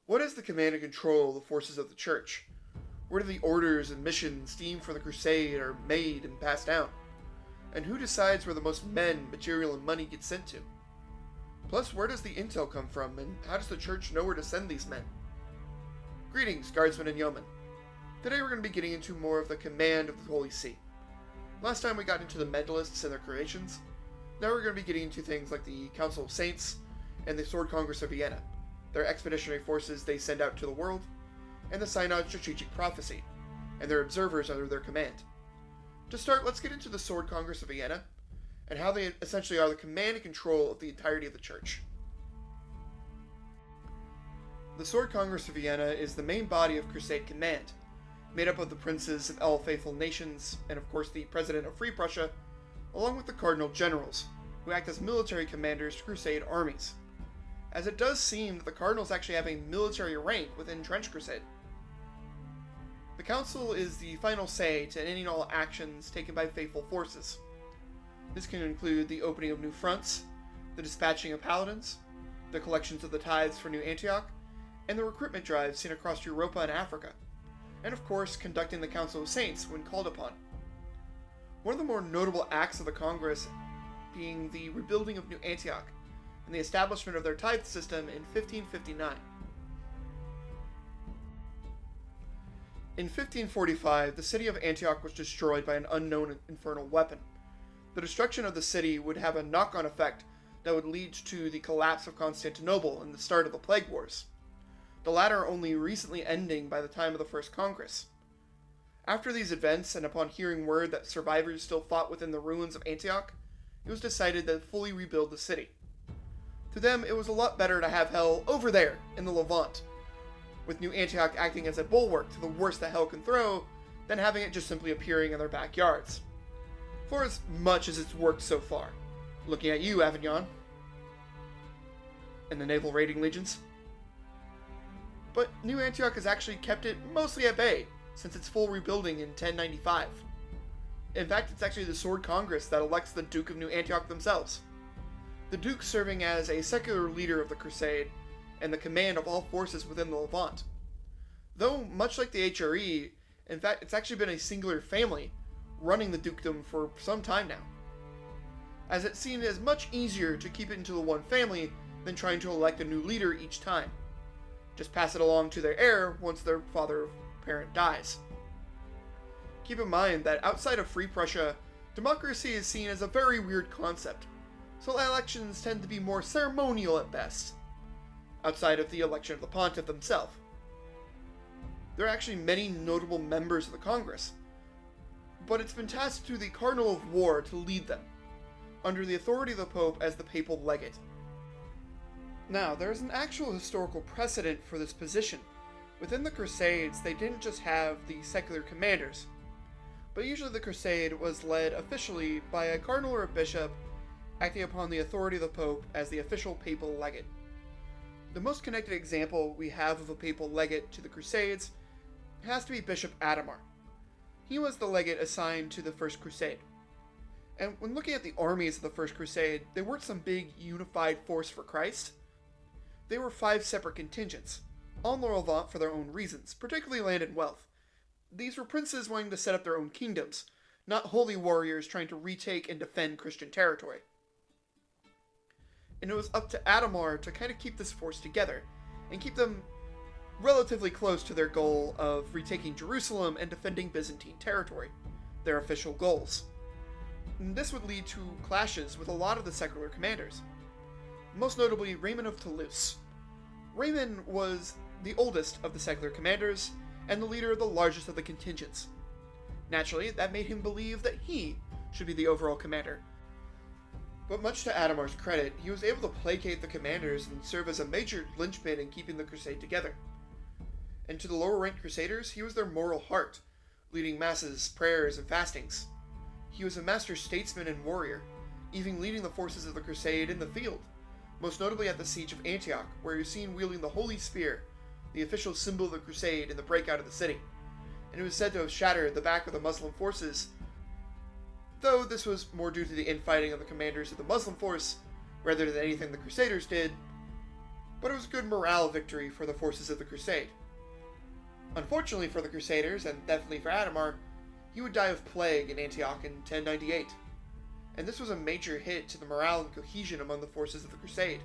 What is the command and control of the forces of the Church? Where do the orders and missions deemed for the Crusade are made and passed down? And who decides where the most men, material, and money get sent to? Plus, where does the intel come from, and how does the Church know where to send these men? Greetings, guardsmen and yeomen. Today we're going to be getting into more of the command of the Holy See. Last time we got into the Mentalists and their creations. Now we're going to be getting into things like the Council of Saints and the Sword Congress of Vienna, their expeditionary forces they send out to the world, and the Synod strategic prophecy, and their observers under their command. To start, let's get into the Sword Congress of Vienna, and how they essentially are the command and control of the entirety of the Church. The Sword Congress of Vienna is the main body of Crusade command, made up of the princes of all faithful nations, and of course the President of Free Prussia, along with the Cardinal Generals, who act as military commanders to Crusade armies, as it does seem that the Cardinals actually have a military rank within Trench Crusade. The Council is the final say to any and all actions taken by faithful forces. This can include the opening of new fronts, the dispatching of paladins, the collections of the tithes for New Antioch, and the recruitment drives seen across Europa and Africa, and of course conducting the Council of Saints when called upon. One of the more notable acts of the Congress being the rebuilding of New Antioch and the establishment of their tithe system in 1559. In 1545, the city of Antioch was destroyed by an unknown infernal weapon. The destruction of the city would have a knock-on effect that would lead to the collapse of Constantinople and the start of the Plague Wars, the latter only recently ending by the time of the First Congress. After these events, and upon hearing word that survivors still fought within the ruins of Antioch, it was decided to fully rebuild the city. To them, it was a lot better to have hell over there in the Levant, with New Antioch acting as a bulwark to the worst that hell can throw, than having it just simply appearing in their backyards. For as much as it's worked so far. Looking at you, Avignon. And the naval raiding legions. But New Antioch has actually kept it mostly at bay since its full rebuilding in 1095. In fact, it's actually the Sword Congress that elects the Duke of New Antioch themselves. The Duke serving as a secular leader of the Crusade and the command of all forces within the Levant. Though, much like the HRE, in fact, it's actually been a singular family running the dukedom for some time now, as it seemed as much easier to keep it into the one family than trying to elect a new leader each time. Just pass it along to their heir once their father or parent dies. Keep in mind that outside of Free Prussia, democracy is seen as a very weird concept, so elections tend to be more ceremonial at best, outside of the election of the pontiff themselves. There are actually many notable members of the Congress, but it's been tasked to the Cardinal of War to lead them, under the authority of the Pope as the Papal Legate. Now, there is an actual historical precedent for this position. Within the Crusades, they didn't just have the secular commanders, but usually the Crusade was led officially by a cardinal or a bishop acting upon the authority of the Pope as the official papal legate. The most connected example we have of a papal legate to the Crusades has to be Bishop Adhemar. He was the legate assigned to the First Crusade. And when looking at the armies of the First Crusade, they weren't some big unified force for Christ. They were 5 separate contingents, all in the Levant for their own reasons, particularly land and wealth. These were princes wanting to set up their own kingdoms, not holy warriors trying to retake and defend Christian territory. And it was up to Adhemar to kind of keep this force together, and keep them relatively close to their goal of retaking Jerusalem and defending Byzantine territory, their official goals. And this would lead to clashes with a lot of the secular commanders, most notably Raymond of Toulouse. Raymond was the oldest of the secular commanders, and the leader of the largest of the contingents. Naturally, that made him believe that he should be the overall commander. But much to Adhemar's credit, he was able to placate the commanders and serve as a major linchpin in keeping the crusade together. And to the lower-ranked crusaders, he was their moral heart, leading masses, prayers, and fastings. He was a master statesman and warrior, even leading the forces of the crusade in the field, most notably at the siege of Antioch, where he was seen wielding the Holy Spear, the official symbol of the crusade in the breakout of the city, and it was said to have shattered the back of the Muslim forces, though this was more due to the infighting of the commanders of the Muslim force rather than anything the Crusaders did. but it was a good morale victory for the forces of the Crusade. Unfortunately for the Crusaders, and definitely for Adhemar, he would die of plague in Antioch in 1098, and this was a major hit to the morale and cohesion among the forces of the Crusade.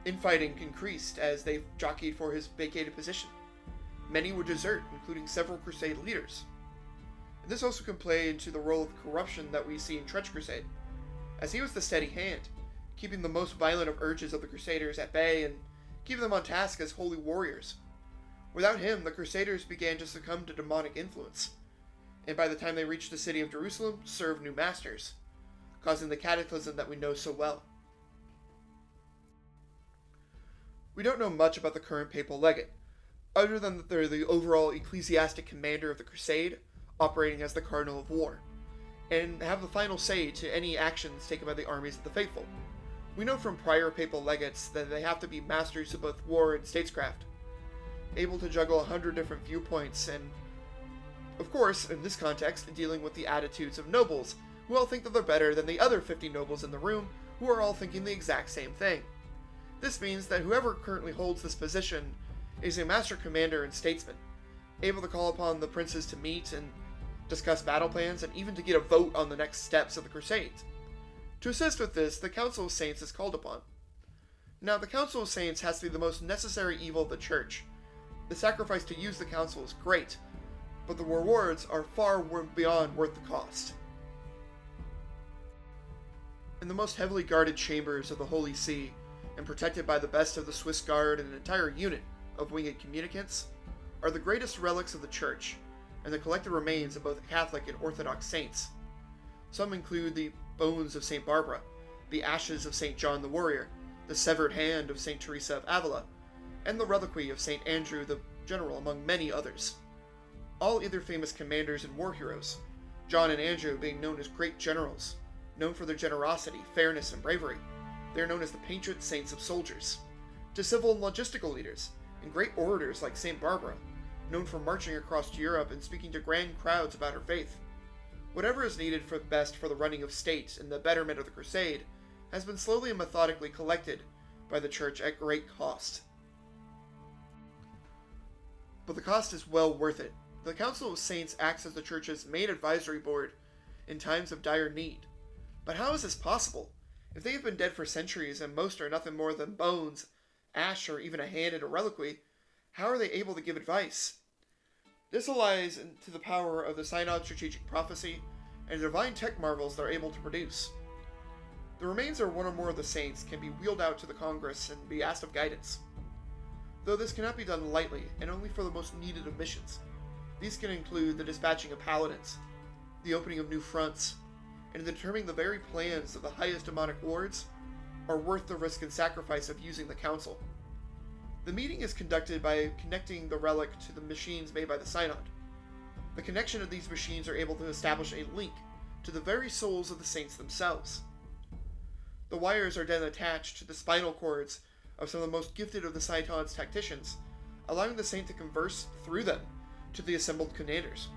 Infighting increased as they jockeyed for his vacated position. Many would desert, including several Crusade leaders. And this also can play into the role of corruption that we see in Trench Crusade, as he was the steady hand, keeping the most violent of urges of the Crusaders at bay and keeping them on task as holy warriors. Without him, the Crusaders began to succumb to demonic influence, and by the time they reached the city of Jerusalem, served new masters, causing the cataclysm that we know so well. We don't know much about the current papal legate, other than that they're the overall ecclesiastic commander of the Crusade, operating as the Cardinal of War, and have the final say to any actions taken by the armies of the faithful. We know from prior papal legates that they have to be masters of both war and statescraft, able to juggle 100 different viewpoints, and, of course, in this context, dealing with the attitudes of nobles, who all think that they're better than the other 50 nobles in the room, who are all thinking the exact same thing. This means that whoever currently holds this position is a master commander and statesman, able to call upon the princes to meet and discuss battle plans, and even to get a vote on the next steps of the Crusades. To assist with this, the Council of Saints is called upon. Now, the Council of Saints has to be the most necessary evil of the Church. The sacrifice to use the Council is great, but the rewards are far beyond worth the cost. In the most heavily guarded chambers of the Holy See, and protected by the best of the Swiss Guard and an entire unit of winged communicants, are the greatest relics of the Church, and the collected remains of both Catholic and Orthodox saints. Some include the bones of St. Barbara, the ashes of St. John the Warrior, the severed hand of St. Teresa of Avila, and the reliquary of St. Andrew the General, among many others. All either famous commanders and war heroes, John and Andrew being known as great generals, known for their generosity, fairness, and bravery. They are known as the patron saints of soldiers. To civil and logistical leaders, and great orators like St. Barbara, known for marching across Europe and speaking to grand crowds about her faith. Whatever is needed for best for the running of state and the betterment of the Crusade has been slowly and methodically collected by the Church at great cost. But the cost is well worth it. The Council of Saints acts as the Church's main advisory board in times of dire need. But how is this possible? If they have been dead for centuries and most are nothing more than bones, ash, or even a hand and a reliquary, how are they able to give advice? This lies into the power of the Synod strategic prophecy and the divine tech marvels they're able to produce. The remains of one or more of the saints can be wheeled out to the Congress and be asked of guidance. Though this cannot be done lightly and only for the most needed of missions. These can include the dispatching of paladins, the opening of new fronts, and determining the very plans of the highest demonic lords are worth the risk and sacrifice of using the council. The meeting is conducted by connecting the relic to the machines made by the Synod. The connection of these machines are able to establish a link to the very souls of the saints themselves. The wires are then attached to the spinal cords of some of the most gifted of the Synod's tacticians, allowing the saint to converse through them to the assembled commanders.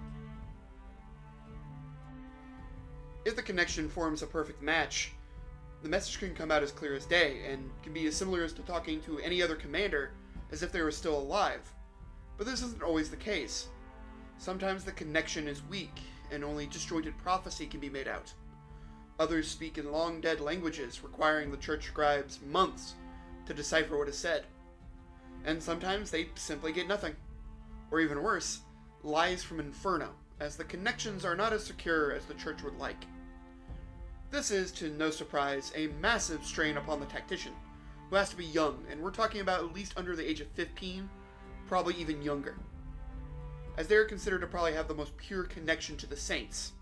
If the connection forms a perfect match, the message can come out as clear as day, and can be as similar as to talking to any other commander as if they were still alive. But this isn't always the case. Sometimes the connection is weak, and only disjointed prophecy can be made out. Others speak in long-dead languages, requiring the church scribes months to decipher what is said. And sometimes they simply get nothing. Or even worse, lies from inferno, as the connections are not as secure as the church would like. This is, to no surprise, a massive strain upon the tactician, who has to be young, and we're talking about at least under the age of 15, probably even younger, as they are considered to probably have the most pure connection to the saints.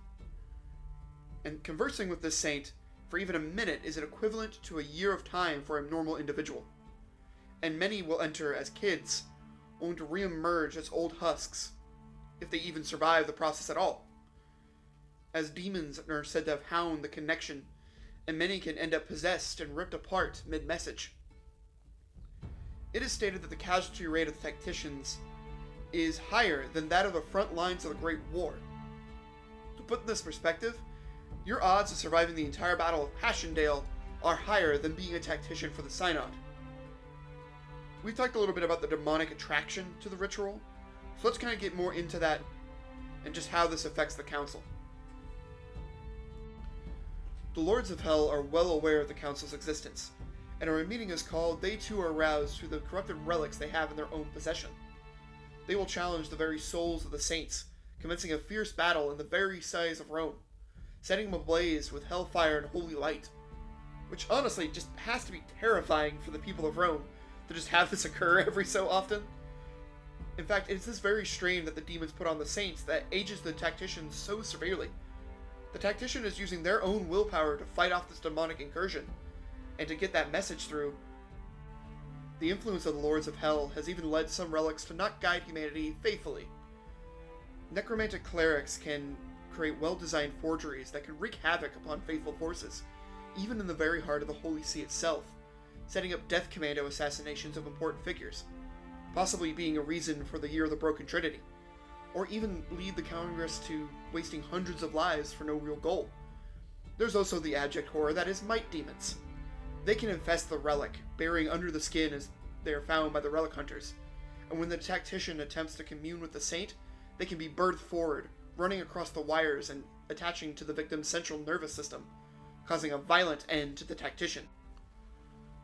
And conversing with this saint for even a minute is an equivalent to a year of time for a normal individual, and many will enter as kids, only to re-emerge as old husks, if they even survive the process at all, as demons are said to have hound the connection, and many can end up possessed and ripped apart mid-message. It is stated that the casualty rate of the tacticians is higher than that of the front lines of the Great War. To put in this perspective, your odds of surviving the entire Battle of Passchendaele are higher than being a tactician for the Synod. We talked a little bit about the demonic attraction to the ritual, so let's kind of get more into that and just how this affects the council. The Lords of Hell are well aware of the council's existence, and when a meeting is called, they too are aroused through the corrupted relics they have in their own possession. They will challenge the very souls of the saints, commencing a fierce battle in the very size of Rome, setting them ablaze with hellfire and holy light, which honestly just has to be terrifying for the people of Rome to just have this occur every so often. In fact, it's this very strain that the demons put on the saints that ages the tacticians so severely. The tactician is using their own willpower to fight off this demonic incursion, and to get that message through. The influence of the Lords of Hell has even led some relics to not guide humanity faithfully. Necromantic clerics can create well-designed forgeries that can wreak havoc upon faithful forces, even in the very heart of the Holy See itself, setting up death commando assassinations of important figures, possibly being a reason for the Year of the Broken Trinity, or even lead the Congress to wasting hundreds of lives for no real goal. There's also the abject horror that is might demons. They can infest the relic, burying under the skin as they are found by the relic hunters, and when the tactician attempts to commune with the saint, they can be birthed forward, running across the wires and attaching to the victim's central nervous system, causing a violent end to the tactician.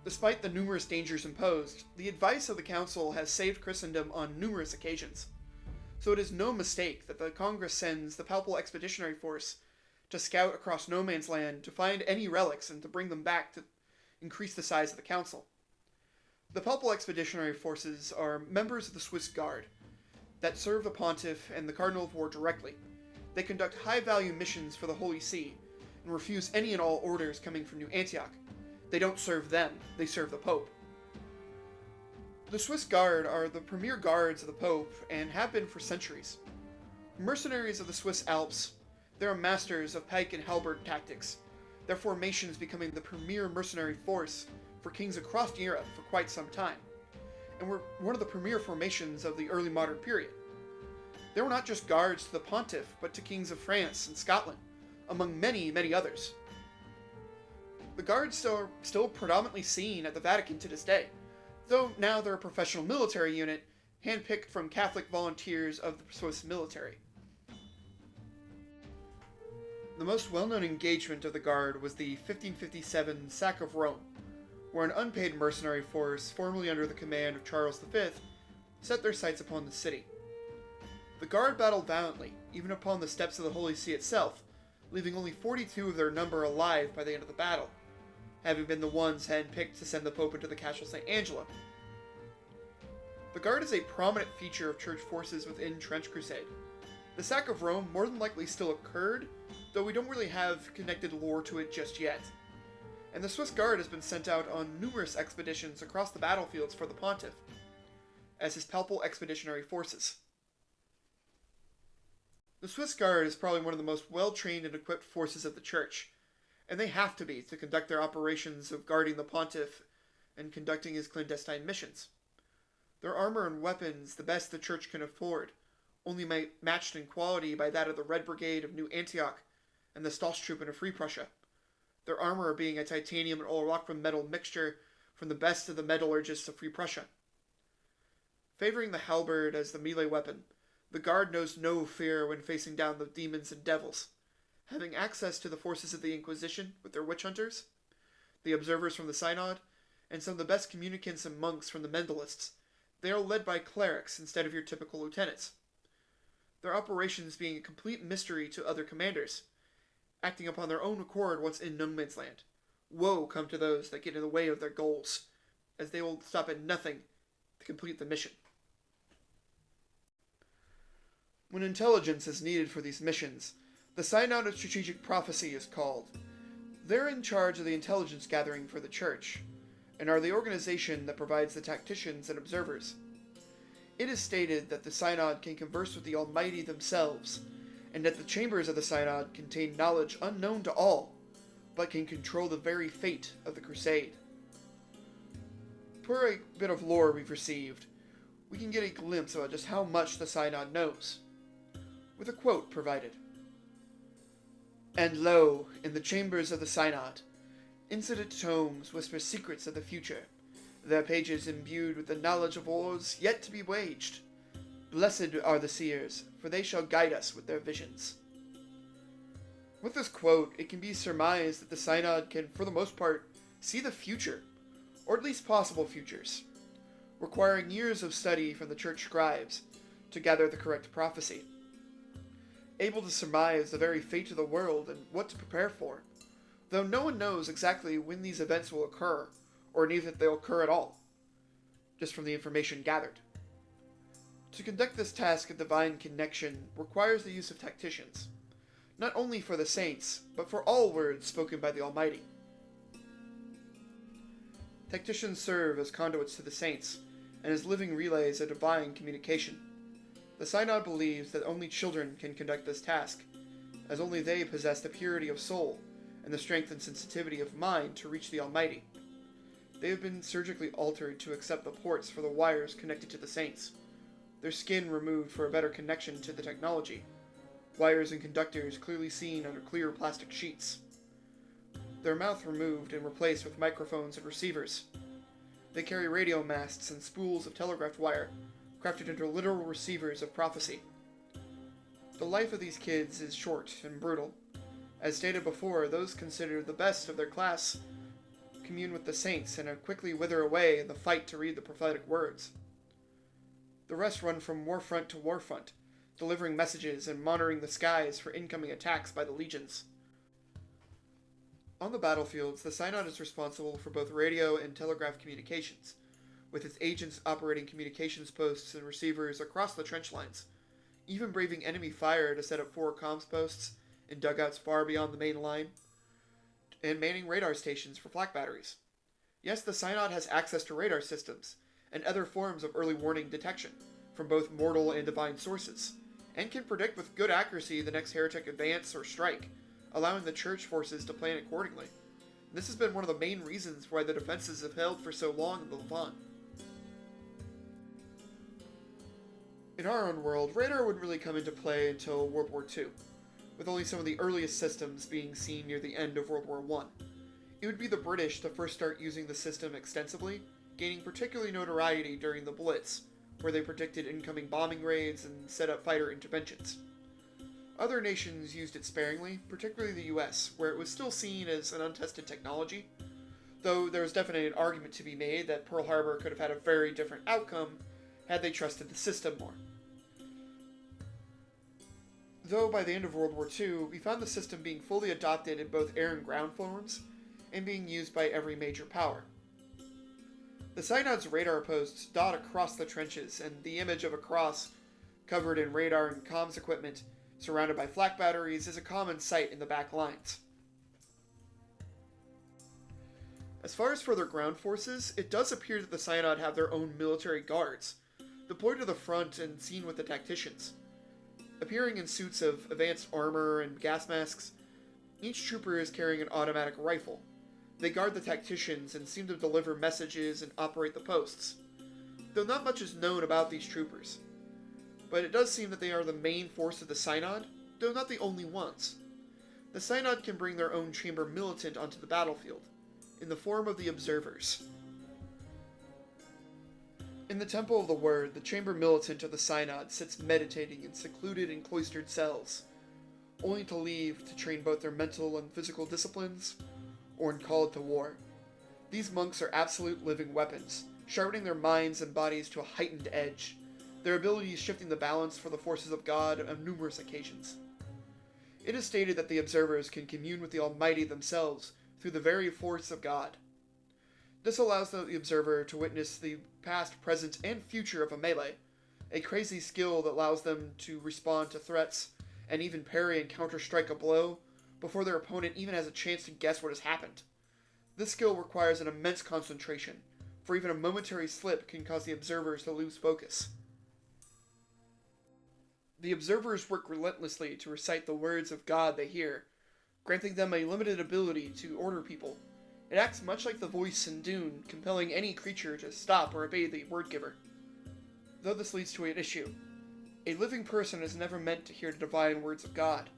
Despite the numerous dangers imposed, the advice of the Council has saved Christendom on numerous occasions. So it is no mistake that the Congress sends the Papal Expeditionary Force to scout across no man's land to find any relics and to bring them back to increase the size of the Council. The Papal Expeditionary Forces are members of the Swiss Guard that serve the Pontiff and the Cardinal of War directly. They conduct high-value missions for the Holy See and refuse any and all orders coming from New Antioch. They don't serve them, they serve the Pope. The Swiss Guard are the premier guards of the Pope and have been for centuries. Mercenaries of the Swiss Alps, they are masters of pike and halberd tactics, their formations becoming the premier mercenary force for kings across Europe for quite some time, and were one of the premier formations of the early modern period. They were not just guards to the Pontiff, but to kings of France and Scotland, among many, many others. The guards are still predominantly seen at the Vatican to this day, though now they're a professional military unit, handpicked from Catholic volunteers of the Swiss military. The most well-known engagement of the Guard was the 1557 sack of Rome, where an unpaid mercenary force, formerly under the command of Charles V, set their sights upon the city. The Guard battled valiantly, even upon the steps of the Holy See itself, leaving only 42 of their number alive by the end of the battle, having been the ones handpicked to send the Pope into the Castle St. Angelo. The Guard is a prominent feature of church forces within Trench Crusade. The sack of Rome more than likely still occurred, though we don't really have connected lore to it just yet. And the Swiss Guard has been sent out on numerous expeditions across the battlefields for the Pontiff, as his Papal Expeditionary Forces. The Swiss Guard is probably one of the most well-trained and equipped forces of the Church, and they have to be to conduct their operations of guarding the Pontiff and conducting his clandestine missions. Their armor and weapons the best the Church can afford, only matched in quality by that of the Red Brigade of New Antioch and the Stahlstruppen of Free Prussia, their armor being a titanium and all-rockman metal mixture from the best of the metallurgists of Free Prussia. Favoring the halberd as the melee weapon, the Guard knows no fear when facing down the demons and devils. Having access to the forces of the Inquisition with their witch hunters, the observers from the Synod, and some of the best communicants and monks from the Mendelists, they are led by clerics instead of your typical lieutenants. Their operations being a complete mystery to other commanders, acting upon their own accord once in no man's land. Woe come to those that get in the way of their goals, as they will stop at nothing to complete the mission. When intelligence is needed for these missions, the Synod of Strategic Prophecy is called. They're in charge of the intelligence gathering for the Church, and are the organization that provides the tacticians and observers. It is stated that the Synod can converse with the Almighty themselves, and that the chambers of the Synod contain knowledge unknown to all, but can control the very fate of the Crusade. Per a bit of lore we've received, we can get a glimpse about just how much the Synod knows, with a quote provided. And lo, in the chambers of the Synod, incident tomes whisper secrets of the future, their pages imbued with the knowledge of wars yet to be waged. Blessed are the seers, for they shall guide us with their visions. With this quote, it can be surmised that the Synod can, for the most part, see the future, or at least possible futures, requiring years of study from the church scribes to gather the correct prophecy. Able to surmise the very fate of the world and what to prepare for, though no one knows exactly when these events will occur, or even if they'll occur at all, just from the information gathered. To conduct this task of divine connection requires the use of tacticians, not only for the saints, but for all words spoken by the Almighty. Tacticians serve as conduits to the saints, and as living relays of divine communication. The Synod believes that only children can conduct this task, as only they possess the purity of soul and the strength and sensitivity of mind to reach the Almighty. They have been surgically altered to accept the ports for the wires connected to the saints, their skin removed for a better connection to the technology, wires and conductors clearly seen under clear plastic sheets, their mouth removed and replaced with microphones and receivers. They carry radio masts and spools of telegraph wire, crafted into literal receivers of prophecy. The life of these kids is short and brutal. As stated before, those considered the best of their class commune with the saints and quickly wither away in the fight to read the prophetic words. The rest run from war front to war front, delivering messages and monitoring the skies for incoming attacks by the legions. On the battlefields, the Synod is responsible for both radio and telegraph communications, with its agents operating communications posts and receivers across the trench lines, even braving enemy fire to set up 4 comms posts in dugouts far beyond the main line, and manning radar stations for flak batteries. Yes, the Synod has access to radar systems and other forms of early warning detection from both mortal and divine sources, and can predict with good accuracy the next heretic advance or strike, allowing the church forces to plan accordingly. This has been one of the main reasons why the defenses have held for so long in the Levant. In our own world, radar wouldn't really come into play until World War II, with only some of the earliest systems being seen near the end of World War I. It would be the British to first start using the system extensively, gaining particularly notoriety during the Blitz, where they predicted incoming bombing raids and set up fighter interventions. Other nations used it sparingly, particularly the US, where it was still seen as an untested technology, though there was definitely an argument to be made that Pearl Harbor could have had a very different outcome had they trusted the system more. Though by the end of World War II, we found the system being fully adopted in both air and ground forms, and being used by every major power. The Synod's radar posts dot across the trenches, and the image of a cross covered in radar and comms equipment surrounded by flak batteries is a common sight in the back lines. As far as for their ground forces, it does appear that the Synod have their own military guards, deployed to the front and seen with the tacticians. Appearing in suits of advanced armor and gas masks, each trooper is carrying an automatic rifle. They guard the tacticians and seem to deliver messages and operate the posts, though not much is known about these troopers. But it does seem that they are the main force of the Synod, though not the only ones. The Synod can bring their own chamber militant onto the battlefield, in the form of the observers. In the Temple of the Word, the chamber militant of the Synod sits meditating in secluded and cloistered cells, only to leave to train both their mental and physical disciplines, or in called to war. These monks are absolute living weapons, sharpening their minds and bodies to a heightened edge, their abilities shifting the balance for the forces of God on numerous occasions. It is stated that the observers can commune with the Almighty themselves through the very force of God. This allows the observer to witness the past, present, and future of a melee, a crazy skill that allows them to respond to threats and even parry and counter-strike a blow before their opponent even has a chance to guess what has happened. This skill requires an immense concentration, for even a momentary slip can cause the observers to lose focus. The observers work relentlessly to recite the words of God they hear, granting them a limited ability to order people. It acts much like the voice in Dune, compelling any creature to stop or obey the word giver. Though this leads to an issue. A living person is never meant to hear the divine words of God,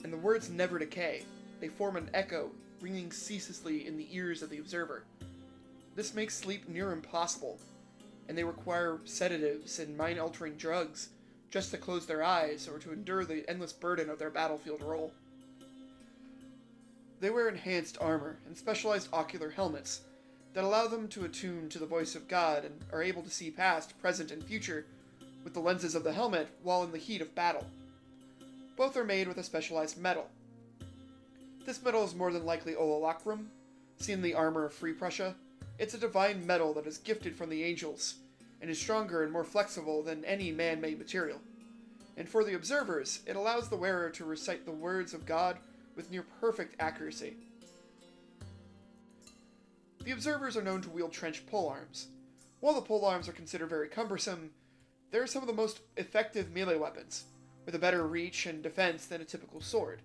and the words never decay. They form an echo, ringing ceaselessly in the ears of the observer. This makes sleep near impossible, and they require sedatives and mind-altering drugs just to close their eyes or to endure the endless burden of their battlefield role. They wear enhanced armor and specialized ocular helmets that allow them to attune to the voice of God and are able to see past, present, and future with the lenses of the helmet while in the heat of battle. Both are made with a specialized metal. This metal is more than likely ololacrum, seen in the armor of Free Prussia. It's a divine metal that is gifted from the angels, and is stronger and more flexible than any man-made material. And for the observers, it allows the wearer to recite the words of God with near perfect accuracy. The observers are known to wield trench polearms. While the polearms are considered very cumbersome, they are some of the most effective melee weapons, with a better reach and defense than a typical sword.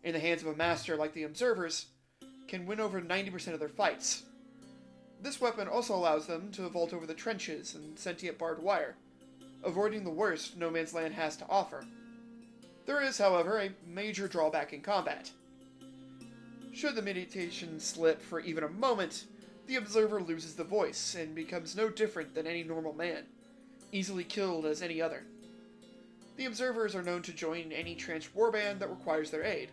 In the hands of a master like the observers, can win over 90% of their fights. This weapon also allows them to vault over the trenches and sentient barbed wire, avoiding the worst No Man's Land has to offer. There is, however, a major drawback in combat. Should the meditation slip for even a moment, the observer loses the voice and becomes no different than any normal man, easily killed as any other. The observers are known to join any trench warband that requires their aid,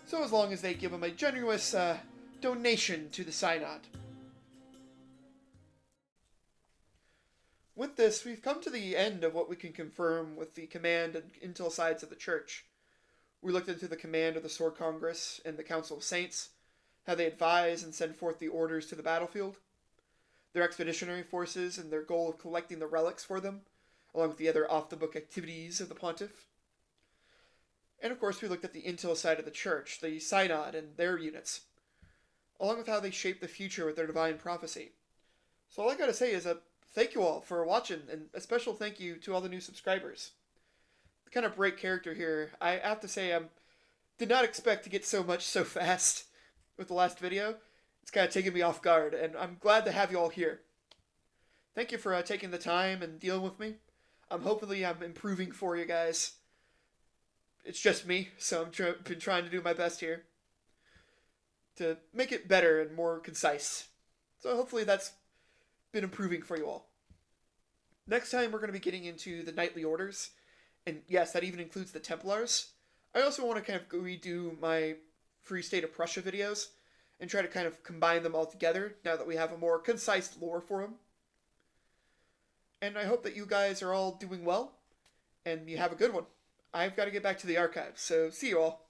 so as long as they give them a generous donation to the Synod. With this, we've come to the end of what we can confirm with the command and intel sides of the Church. We looked into the command of the Sword Congress and the Council of Saints, how they advise and send forth the orders to the battlefield, their expeditionary forces and their goal of collecting the relics for them, along with the other off-the-book activities of the pontiff. And of course, we looked at the intel side of the Church, the Synod and their units, along with how they shape the future with their divine prophecy. So all I gotta say is thank you all for watching, and a special thank you to all the new subscribers. To kind of break character here, I have to say I did not expect to get so much so fast with the last video. It's kind of taken me off guard, and I'm glad to have you all here. Thank you for taking the time and dealing with me. Hopefully I'm improving for you guys. It's just me, so I've been trying to do my best here to make it better and more concise. So hopefully that's been improving for you all. Next time we're going to be getting into the knightly orders, and yes, that even includes the Templars. I also want to kind of redo my Free State of Prussia videos and try to kind of combine them all together now that we have a more concise lore for them. And I hope that you guys are all doing well, and you have a good one. I've got to get back to the archives, so see you all.